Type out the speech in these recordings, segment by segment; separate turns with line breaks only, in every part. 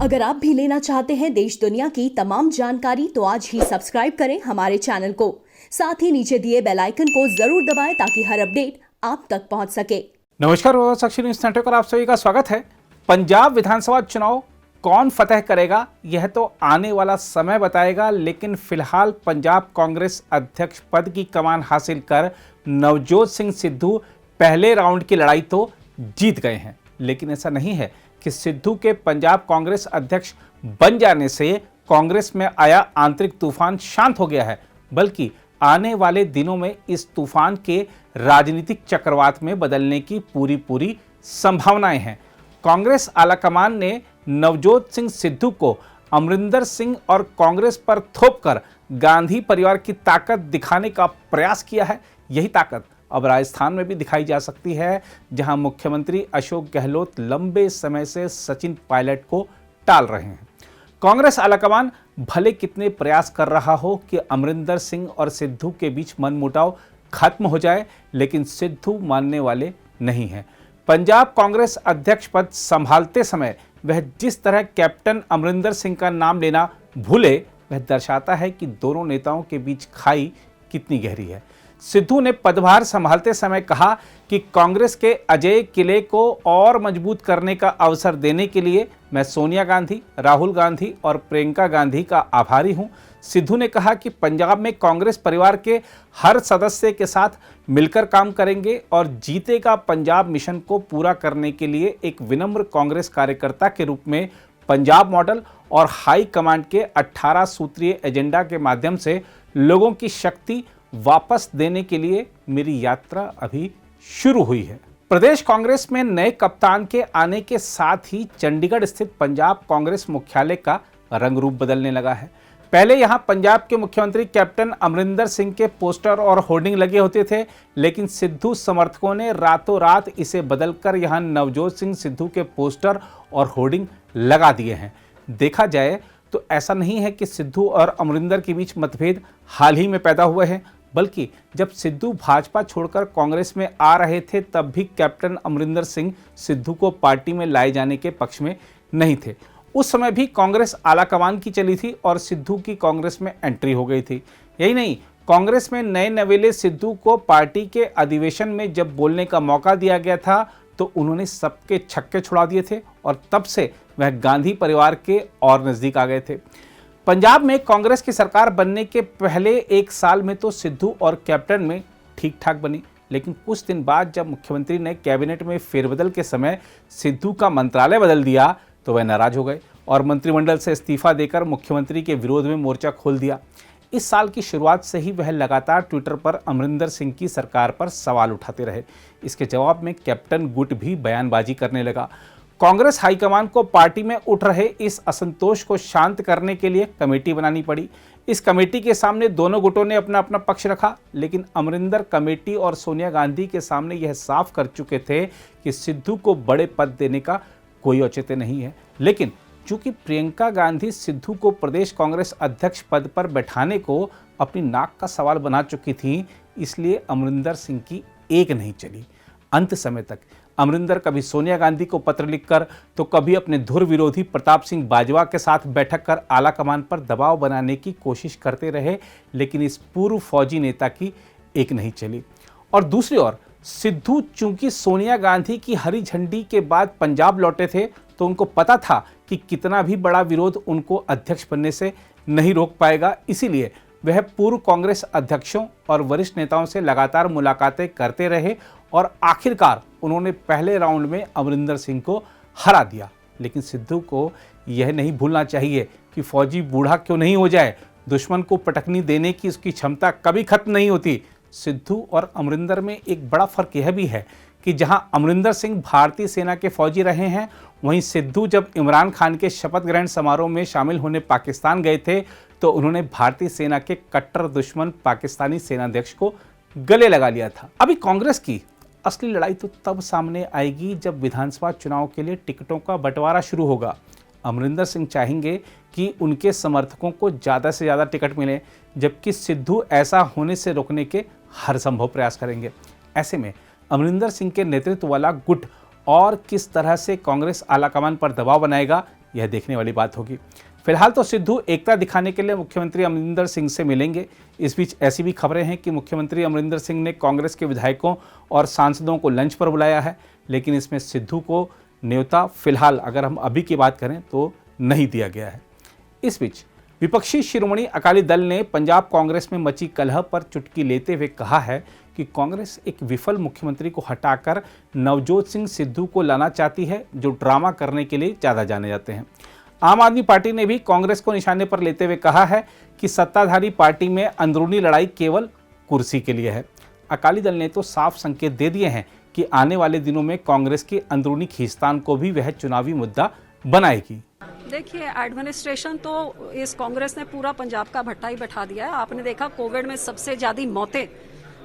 अगर आप भी लेना चाहते हैं देश दुनिया की तमाम जानकारी तो आज ही सब्सक्राइब करें हमारे चैनल को। साथ ही नीचे दिए बेल आइकन को जरूर दबाएं ताकि हर अपडेट आप तक पहुंच सके।
नमस्कार, साक्षी न्यूज नेटवर्क पर आप सभी का स्वागत है। पंजाब विधानसभा चुनाव कौन फतह करेगा यह तो आने वाला समय बताएगा, लेकिन फिलहाल पंजाब कांग्रेस अध्यक्ष पद की कमान हासिल कर नवजोत सिंह सिद्धू पहले राउंड की लड़ाई तो जीत गए हैं। लेकिन ऐसा नहीं है कि सिद्धू के पंजाब कांग्रेस अध्यक्ष बन जाने से कांग्रेस में आया आंतरिक तूफान शांत हो गया है, बल्कि आने वाले दिनों में इस तूफान के राजनीतिक चक्रवात में बदलने की पूरी संभावनाएं हैं। कांग्रेस आलाकमान ने नवजोत सिंह सिद्धू को अमरिंदर सिंह और कांग्रेस पर थोपकर गांधी परिवार की ताकत दिखाने का प्रयास किया है। यही ताकत अब राजस्थान में भी दिखाई जा सकती है, जहां मुख्यमंत्री अशोक गहलोत लंबे समय से सचिन पायलट को टाल रहे हैं। कांग्रेस आलाकमान भले कितने प्रयास कर रहा हो कि अमरिंदर सिंह और सिद्धू के बीच मनमुटाव खत्म हो जाए, लेकिन सिद्धू मानने वाले नहीं हैं। पंजाब कांग्रेस अध्यक्ष पद संभालते समय वह जिस तरह कैप्टन अमरिंदर सिंह का नाम लेना भूले, वह दर्शाता है कि दोनों नेताओं के बीच खाई कितनी गहरी है। सिद्धू ने पदभार संभालते समय कहा कि कांग्रेस के अजेय किले को और मजबूत करने का अवसर देने के लिए मैं सोनिया गांधी, राहुल गांधी और प्रियंका गांधी का आभारी हूं। सिद्धू ने कहा कि पंजाब में कांग्रेस परिवार के हर सदस्य के साथ मिलकर काम करेंगे और जीतेगा पंजाब मिशन को पूरा करने के लिए एक विनम्र कांग्रेस कार्यकर्ता के रूप में पंजाब मॉडल और हाई कमांड के 18 सूत्रीय एजेंडा के माध्यम से लोगों की शक्ति वापस देने के लिए मेरी यात्रा अभी शुरू हुई है। प्रदेश कांग्रेस में नए कप्तान के आने के साथ ही चंडीगढ़ स्थित पंजाब कांग्रेस मुख्यालय का रंग रूप बदलने लगा है। पहले यहां पंजाब के मुख्यमंत्री कैप्टन अमरिंदर सिंह के पोस्टर और होर्डिंग लगे होते थे, लेकिन सिद्धू समर्थकों ने रातों रात इसे बदलकर यहां नवजोत सिंह सिद्धू के पोस्टर और होर्डिंग लगा दिए हैं। देखा जाए तो ऐसा नहीं है कि सिद्धू और अमरिंदर के बीच मतभेद हाल ही में पैदा हुए हैं, बल्कि जब सिद्धू भाजपा छोड़कर कांग्रेस में आ रहे थे तब भी कैप्टन अमरिंदर सिंह सिद्धू को पार्टी में लाए जाने के पक्ष में नहीं थे। उस समय भी कांग्रेस आलाकमान की चली थी और सिद्धू की कांग्रेस में एंट्री हो गई थी। यही नहीं, कांग्रेस में नए नवेले सिद्धू को पार्टी के अधिवेशन में जब बोलने का मौका दिया गया था तो उन्होंने सबके छक्के छुड़ा दिए थे और तब से वह गांधी परिवार के और नजदीक आ गए थे। पंजाब में कांग्रेस की सरकार बनने के पहले एक साल में तो सिद्धू और कैप्टन में ठीक ठाक बनी, लेकिन कुछ दिन बाद जब मुख्यमंत्री ने कैबिनेट में फेरबदल के समय सिद्धू का मंत्रालय बदल दिया तो वह नाराज हो गए और मंत्रिमंडल से इस्तीफा देकर मुख्यमंत्री के विरोध में मोर्चा खोल दिया। इस साल की शुरुआत से ही वह लगातार ट्विटर पर अमरिंदर सिंह की सरकार पर सवाल उठाते रहे। इसके जवाब में कैप्टन गुट भी बयानबाजी करने लगा। कांग्रेस हाईकमान को पार्टी में उठ रहे इस असंतोष को शांत करने के लिए कमेटी बनानी पड़ी। इस कमेटी के सामने दोनों गुटों ने अपना अपना पक्ष रखा, लेकिन अमरिंदर कमेटी और सोनिया गांधी के सामने यह साफ कर चुके थे कि सिद्धू को बड़े पद देने का कोई औचित्य नहीं है। लेकिन चूंकि प्रियंका गांधी सिद्धू को प्रदेश कांग्रेस अध्यक्ष पद पर बैठाने को अपनी नाक का सवाल बना चुकी थी, इसलिए अमरिंदर सिंह की एक नहीं चली। अंत समय तक अमरिंदर कभी सोनिया गांधी को पत्र लिखकर तो कभी अपने धुर विरोधी प्रताप सिंह बाजवा के साथ बैठक कर आलाकमान पर दबाव बनाने की कोशिश करते रहे, लेकिन इस पूर्व फौजी नेता की एक नहीं चली। और दूसरी ओर सिद्धू चूंकि सोनिया गांधी की हरी झंडी के बाद पंजाब लौटे थे तो उनको पता था कि कितना भी बड़ा विरोध उनको अध्यक्ष बनने से नहीं रोक पाएगा। इसीलिए वह पूर्व कांग्रेस अध्यक्षों और वरिष्ठ नेताओं से लगातार मुलाकातें करते रहे और आखिरकार उन्होंने पहले राउंड में अमरिंदर सिंह को हरा दिया। लेकिन सिद्धू को यह नहीं भूलना चाहिए कि फौजी बूढ़ा क्यों नहीं हो जाए, दुश्मन को पटकनी देने की उसकी क्षमता कभी खत्म नहीं होती। सिद्धू और अमरिंदर में एक बड़ा फर्क यह भी है कि जहां अमरिंदर सिंह भारतीय सेना के फौजी रहे हैं, वहीं सिद्धू जब इमरान खान के शपथ ग्रहण समारोह में शामिल होने पाकिस्तान गए थे तो उन्होंने भारतीय सेना के कट्टर दुश्मन पाकिस्तानी सेनाध्यक्ष को गले लगा लिया था। अभी कांग्रेस की असली लड़ाई तो तब सामने आएगी जब विधानसभा चुनाव के लिए टिकटों का बंटवारा शुरू होगा। अमरिंदर सिंह चाहेंगे कि उनके समर्थकों को ज़्यादा से ज़्यादा टिकट मिले, जबकि सिद्धू ऐसा होने से रोकने के हर संभव प्रयास करेंगे। ऐसे में अमरिंदर सिंह के नेतृत्व वाला गुट और किस तरह से कांग्रेस आलाकमान पर दबाव बनाएगा, यह देखने वाली बात होगी। फिलहाल तो सिद्धू एकता दिखाने के लिए मुख्यमंत्री अमरिंदर सिंह से मिलेंगे। इस बीच ऐसी भी खबरें हैं कि मुख्यमंत्री अमरिंदर सिंह ने कांग्रेस के विधायकों और सांसदों को लंच पर बुलाया है, लेकिन इसमें सिद्धू को न्योता फिलहाल अगर हम अभी की बात करें तो नहीं दिया गया है। इस बीच विपक्षी शिरोमणि अकाली दल ने पंजाब कांग्रेस में मची कलह पर चुटकी लेते हुए कहा है कि कांग्रेस एक विफल मुख्यमंत्री को हटाकर नवजोत सिंह सिद्धू को लाना चाहती है, जो ड्रामा करने के लिए ज़्यादा जाने जाते हैं। आम आदमी पार्टी ने भी कांग्रेस को निशाने पर लेते हुए कहा है कि सत्ताधारी पार्टी में अंदरूनी लड़ाई केवल कुर्सी के लिए है। अकाली दल ने तो साफ संकेत दे दिए हैं कि आने वाले दिनों में कांग्रेस की अंदरूनी खींचतान को भी वह चुनावी मुद्दा बनाएगी।
देखिए, एडमिनिस्ट्रेशन तो इस कांग्रेस ने पूरा पंजाब का भट्टा ही बैठा दिया है। आपने देखा कोविड में सबसे ज्यादा मौतें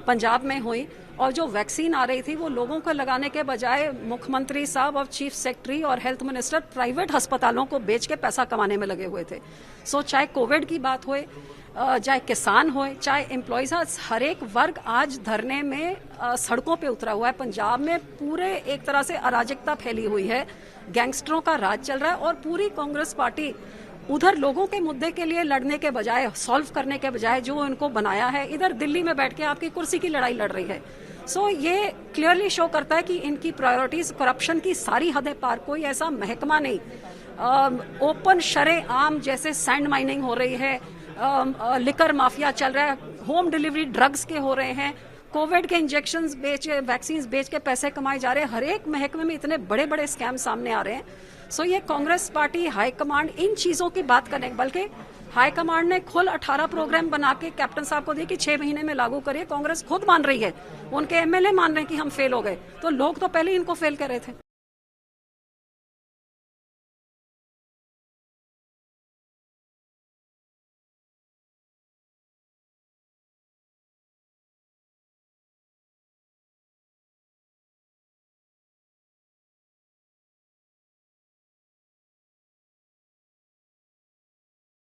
पंजाब में हुई, और जो वैक्सीन आ रही थी वो लोगों को लगाने के बजाय मुख्यमंत्री साहब और चीफ सेक्रेटरी और हेल्थ मिनिस्टर प्राइवेट अस्पतालों को बेच के पैसा कमाने में लगे हुए थे। सो चाहे कोविड की बात होए, चाहे किसान होए, चाहे एम्प्लॉयज, हर एक वर्ग आज धरने में सड़कों पे उतरा हुआ है। पंजाब में पूरे एक तरह से अराजकता फैली हुई है, गैंगस्टरों का राज चल रहा है, और पूरी कांग्रेस पार्टी उधर लोगों के मुद्दे के लिए लड़ने के बजाय, सॉल्व करने के बजाय जो इनको बनाया है, इधर दिल्ली में बैठ के आपकी कुर्सी की लड़ाई लड़ रही है। सो ये क्लियरली शो करता है कि इनकी प्रायोरिटीज करप्शन की सारी हदें पार, कोई ऐसा महकमा नहीं। ओपन शरे आम जैसे सैंड माइनिंग हो रही है, लिकर माफिया चल रहा है, होम डिलीवरी ड्रग्स के हो रहे हैं, कोविड के इंजेक्शंस बेच, वैक्सीन बेच के पैसे कमाए जा रहे हैं। हर एक महकमे में इतने बड़े बड़े स्कैम सामने आ रहे हैं। सो ये कांग्रेस पार्टी हाईकमांड इन चीजों की बात करें, बल्कि हाईकमांड ने खुद 18 प्रोग्राम बना के कैप्टन साहब को दिए कि 6 महीने में लागू करिए। कांग्रेस खुद मान रही है, उनके एमएलए मान रहे हैं कि हम फेल हो गए, तो लोग तो पहले ही इनको फेल कर रहे थे।